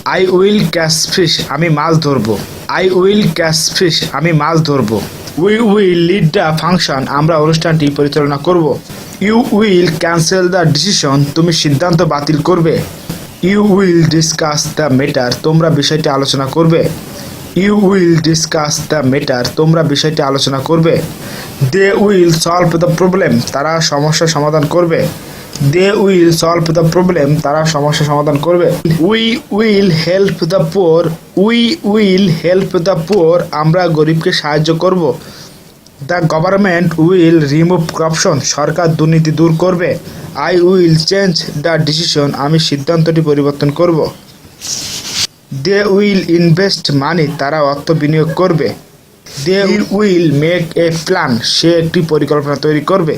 I will catch fish, আমি মাছ ধরবো। আই উইল ক্যাচ ফিশ, আমি মাছ ধরবো। We will lead the function, আমরা অনুষ্ঠানটি পরিচালনা করব। You will cancel the decision, তুমি সিদ্ধান্ত বাতিল করবে। You will discuss the matter, তোমরা বিষয়টি আলোচনা করবে। You will discuss the matter, তোমরা বিষয়টি আলোচনা করবে। They will solve the problem, তারা সমস্যা সমাধান করবে। They will solve the problem, তারা সমস্যা সমাধান করবে। We will help the poor, we will help the poor, আমরা গরিবকে সাহায্য করব। The government will remove corruption, সরকার দুর্নীতি দূর করবে। I will change the decision, আমি সিদ্ধান্তটি পরিবর্তন করব। দে উইল ইনভেস্ট মানি, তারা অর্থ বিনিয়োগ করবে। They will make a plan, সে একটি পরিকল্পনা তৈরি করবে।